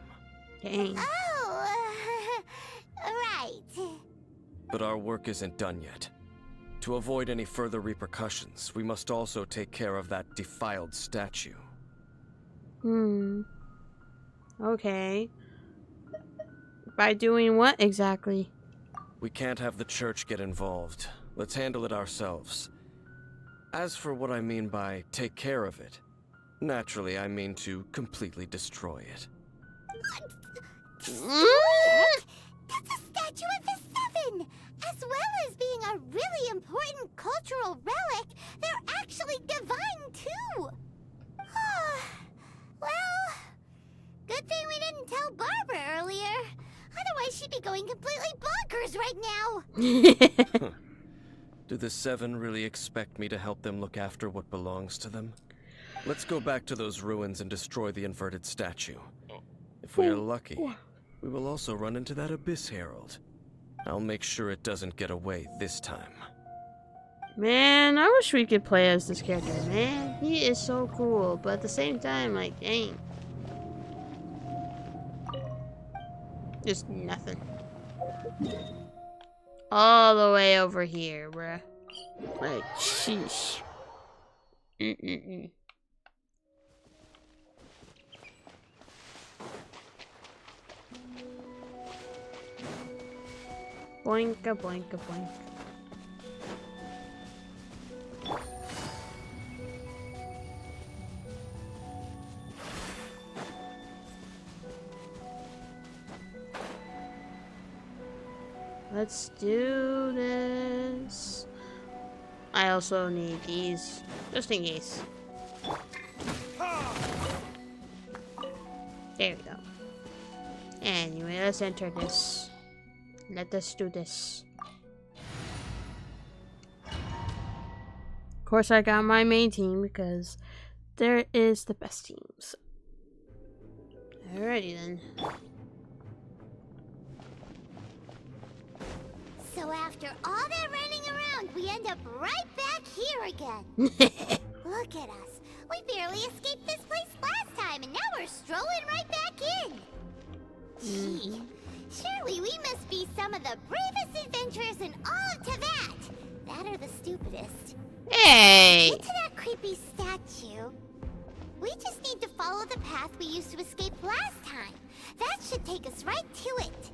Dang. Oh, right. But our work isn't done yet. To avoid any further repercussions, we must also take care of that defiled statue. Okay. By doing what exactly? We can't have the church get involved. Let's handle it ourselves. As for what I mean by take care of it, naturally I mean to completely destroy it. Destroy it? That's a statue of the Seven! As well as being a really important cultural relic, they're actually divine too! Well, good thing we didn't tell Barbara earlier. Otherwise she'd be going completely bonkers right now! Do the Seven really expect me to help them look after what belongs to them? Let's go back to those ruins and destroy the inverted statue. If we are lucky, we will also run into that Abyss Herald. I'll make sure it doesn't get away this time. Man, I wish we could play as this character, man. He is so cool, but at the same time, like, dang. Just nothing. All the way over here, bruh. Like, sheesh. Boinka, boinka, boink. Let's do this. I also need these, just in case. There we go. Anyway, let's enter this. Let us do this. Of course, I got my main team because there is the best teams. Alrighty then. So after all that running around, we end up right back here again. Look at us. We barely escaped this place last time, and now we're strolling right back in. Gee, surely we must be some of the bravest adventurers in all of Teyvat. That or the stupidest. Hey! Get to that creepy statue. We just need to follow the path we used to escape last time. That should take us right to it.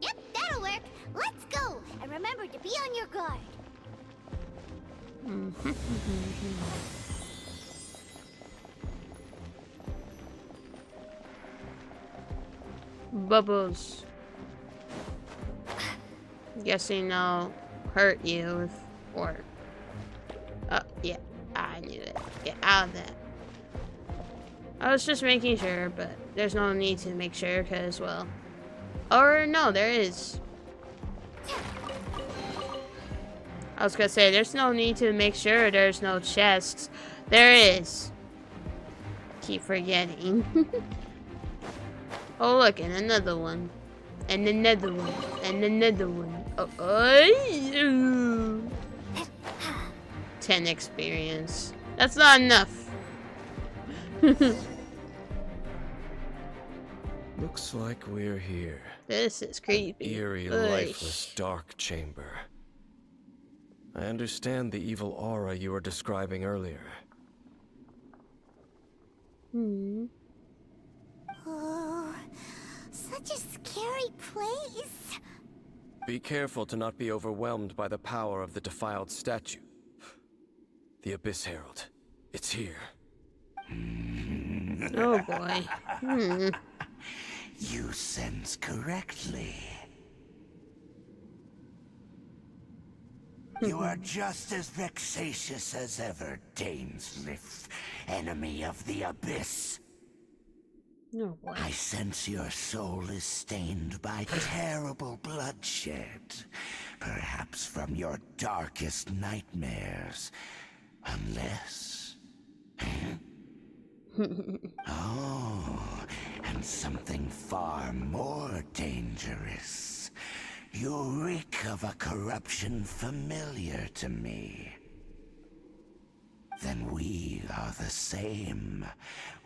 Yep, that'll work. Let's go. And remember to be on your guard. Bubbles. Guessing I'll hurt you if, or... Oh, yeah, I knew it. Get out of that. I was just making sure, but there's no need to make sure, because, well... Or, no, there is. I was gonna say, there's no need to make sure there's no chests. There is. Keep forgetting. Oh, look, and another one. And another one. And another one. 10 experience. That's not enough. Looks like we're here. This is creepy. Eerie, lifeless, dark chamber. I understand the evil aura you were describing earlier. Oh, such a scary place. Be careful to not be overwhelmed by the power of the defiled statue. The Abyss Herald. It's here. Oh boy. You sense correctly. You are just as vexatious as ever, Dainsleif, enemy of the Abyss. Oh boy. I sense your soul is stained by terrible bloodshed, perhaps from your darkest nightmares, unless... Oh, and something far more dangerous. You reek of a corruption familiar to me. Then we are the same.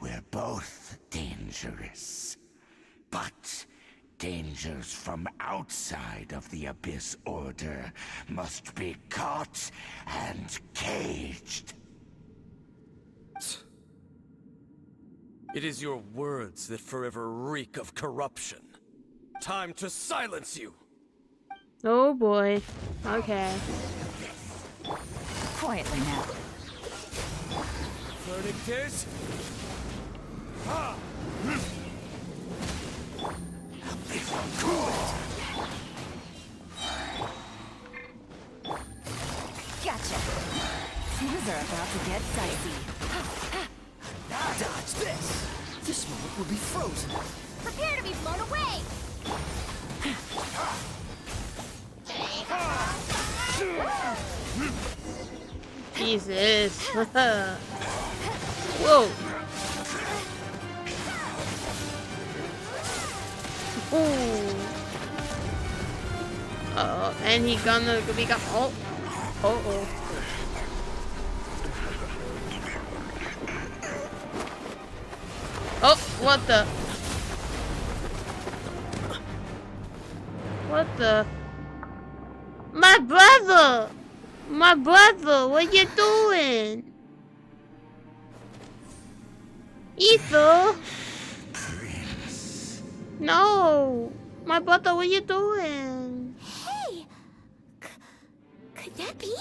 We're both dangerous. But dangers from outside of the Abyss Order must be caught and caged. It is your words that forever reek of corruption. Time to silence you! Oh boy. Okay. quietly now. Verdict is... Gotcha. Things are about to get dicey. Dodge this! This moment will be frozen. Prepare to be blown away! Jesus. Whoa. Ooh. Uh-oh, and he gonna be got oh. Uh-oh. Oh, what the? What the? My brother! My brother, what you doing? Ether? No! My brother, what you doing? Hey! Could that be?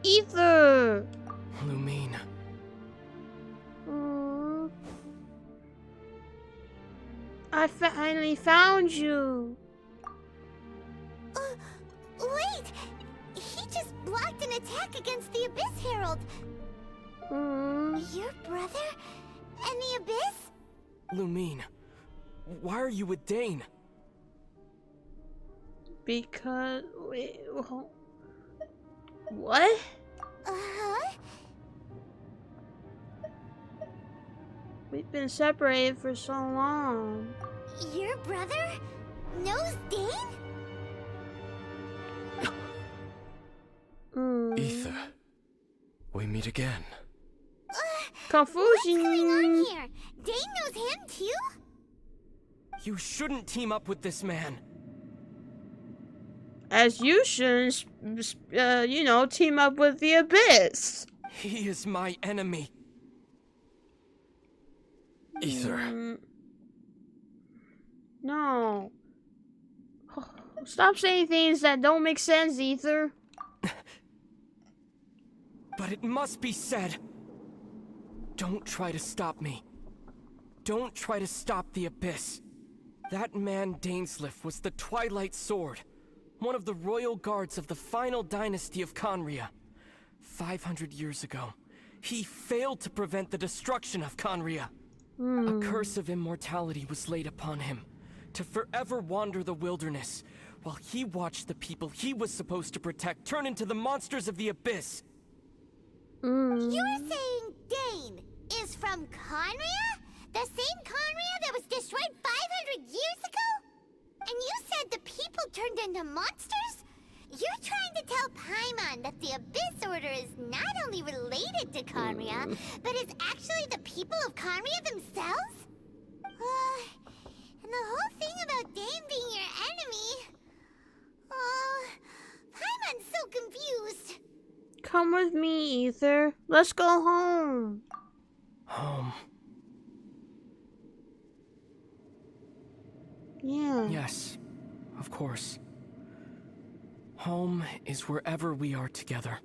Ether! Lumine. I finally found you. Wait! He just blocked an attack against the Abyss Herald. Your brother and the Abyss? Lumine, why are you with Dane? Because... Wait, what? Uh-huh. We've been separated for so long. Your brother knows Dane? Ether. We meet again. Confusion. What's going on here? Dane knows him too? You shouldn't team up with this man. As you should, you know, team up with the Abyss. He is my enemy. Ether. No. Stop saying things that don't make sense, Ether. But it must be said. Don't try to stop me. Don't try to stop the Abyss. That man Dainsleif was the Twilight Sword, one of the royal guards of the final dynasty of Conria. 500 years ago, he failed to prevent the destruction of Conria. A curse of immortality was laid upon him, to forever wander the wilderness, while he watched the people he was supposed to protect turn into the monsters of the Abyss. You're saying Dane is from Conria? The same Conria that was destroyed 500 years ago? And you said the people turned into monsters? You're trying to tell Paimon that the Abyss Order is not only related to Conria, but is actually the people of Conria themselves? And the whole thing about Dane being your enemy... Paimon's so confused. Come with me, Ether. Let's go home. Home. Yeah. Yes, of course. Home is wherever we are together.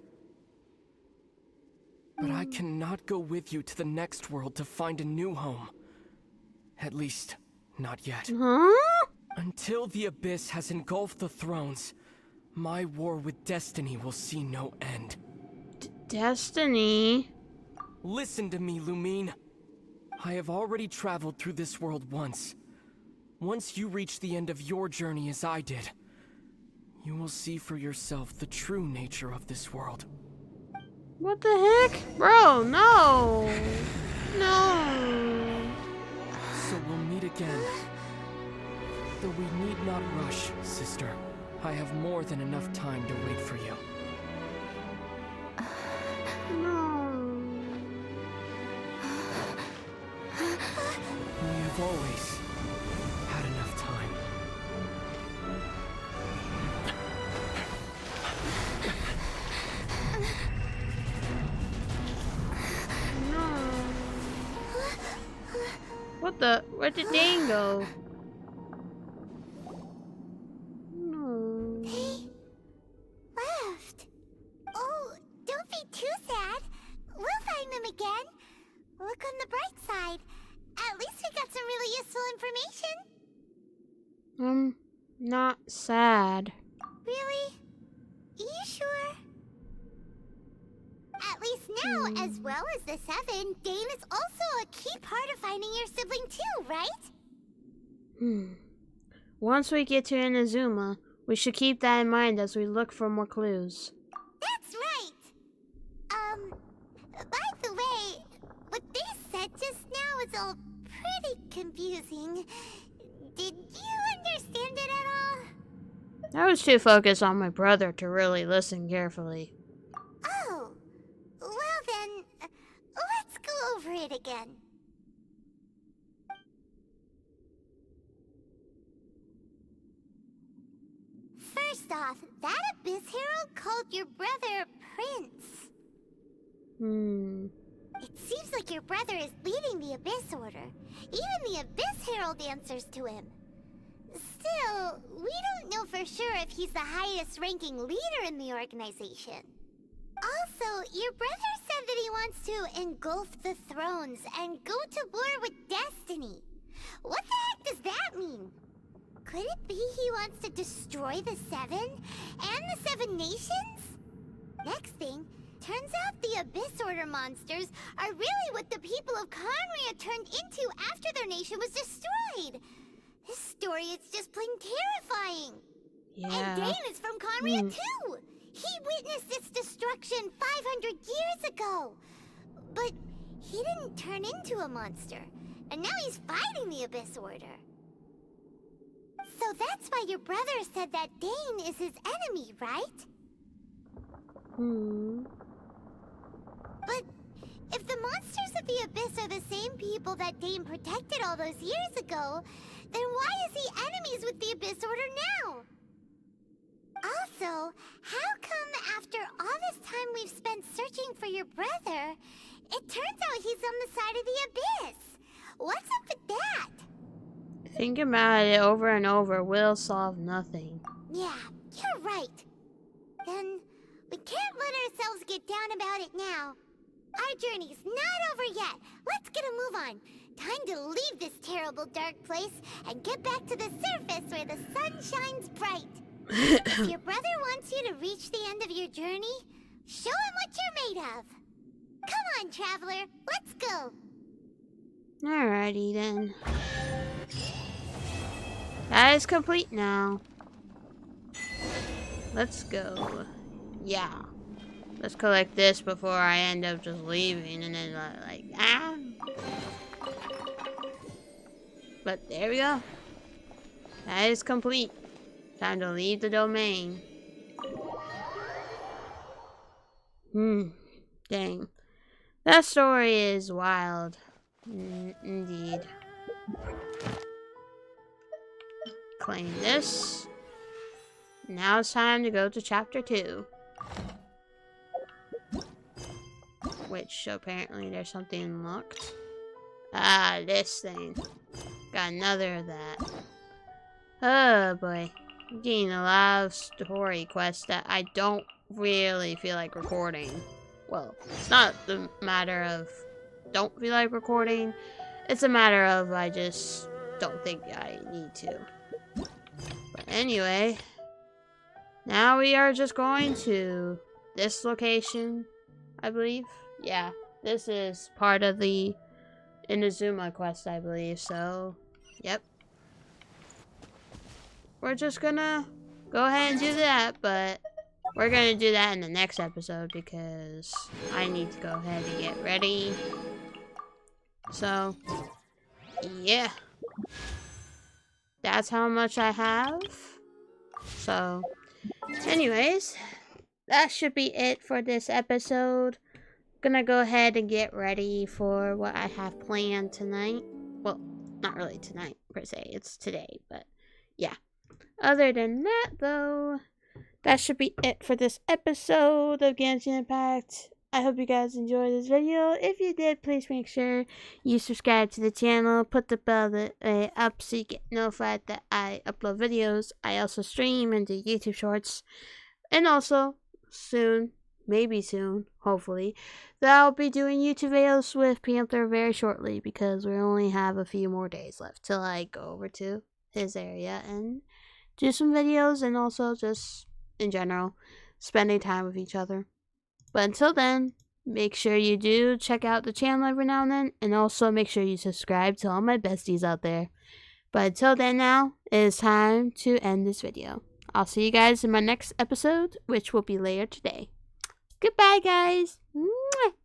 But I cannot go with you to the next world to find a new home. At least, not yet. Huh? Until the Abyss has engulfed the thrones, my war with Destiny will see no end. Destiny? Listen to me, Lumine. I have already traveled through this world once. Once you reach the end of your journey as I did, you will see for yourself the true nature of this world. What the heck? Bro, no. No. So we'll meet again. Though we need not rush, sister. I have more than enough time to wait for you. No. We have always had enough time. No. What the? Where did Dane go? No. Left. Oh, don't be Not sad. Really? Are you sure? At least now, as well as the 7, Dane is also a key part of finding your sibling too, right? Once we get to Inazuma, we should keep that in mind as we look for more clues. That's right! By the way, what they said just now is all pretty confusing. Did you understand it at all? I was too focused on my brother to really listen carefully. Oh, well then, let's go over it again. First off, that Abyss Herald called your brother Prince. It seems like your brother is leading the Abyss Order. Even the Abyss Herald answers to him. Still, we don't know for sure if he's the highest ranking leader in the organization. Also, your brother said that he wants to engulf the thrones and go to war with Destiny. What the heck does that mean? Could it be he wants to destroy the 7 and the 7 nations? Next thing, turns out the Abyss Order monsters are really what the people of Conria turned into after their nation was destroyed. This story is just plain terrifying. Yeah. And Dane is from Conria too. He witnessed its destruction 500 years ago. But he didn't turn into a monster. And now he's fighting the Abyss Order. So that's why your brother said that Dane is his enemy, right? But if the monsters of the Abyss are the same people that Dane protected all those years ago, then why is he enemies with the Abyss Order now? Also, how come after all this time we've spent searching for your brother, it turns out he's on the side of the Abyss? What's up with that? Thinking about it over and over will solve nothing. Yeah, you're right. Then we can't let ourselves get down about it now. Our journey's not over yet. Let's get a move on. Time to leave this terrible dark place and get back to the surface where the sun shines bright. If your brother wants you to reach the end of your journey, show him what you're made of. Come on, traveler. Let's go. Alrighty then. That is complete now. Let's go. Yeah. Let's collect this before I end up just leaving and then like, ah. But there we go. That is complete. Time to leave the domain. Dang. That story is wild. Indeed. Claim this. Now it's time to go to chapter 2. Which apparently there's something unlocked. Ah, this thing. Got another of that. Oh boy. I'm getting a lot of story quests that I don't really feel like recording. Well, it's not the matter of don't feel like recording. It's a matter of I just don't think I need to. But anyway, now we are just going to this location, I believe. Yeah, this is part of the Inazuma quest, I believe. So, yep. We're just gonna go ahead and do that, but we're gonna do that in the next episode because I need to go ahead and get ready. So, yeah. That's how much I have. So, anyways, that should be it for this episode. Gonna go ahead and get ready for what I have planned tonight. Well, not really tonight per se, it's today, but yeah. Other than that though, that should be it for this episode of Genshin Impact. I hope you guys enjoyed this video. If you did, please make sure you subscribe to the channel. Put the bell up so you get notified that I upload videos. I also stream and do YouTube shorts. And also, soon, maybe soon, hopefully, that I'll be doing YouTube videos with Panther very shortly. Because we only have a few more days left till I go over to his area and do some videos and also just in general spending time with each other. But until then, make sure you do check out the channel every now and then, and also make sure you subscribe to all my besties out there. But until then now, it is time to end this video. I'll see you guys in my next episode, which will be later today. Goodbye, guys. Mwah!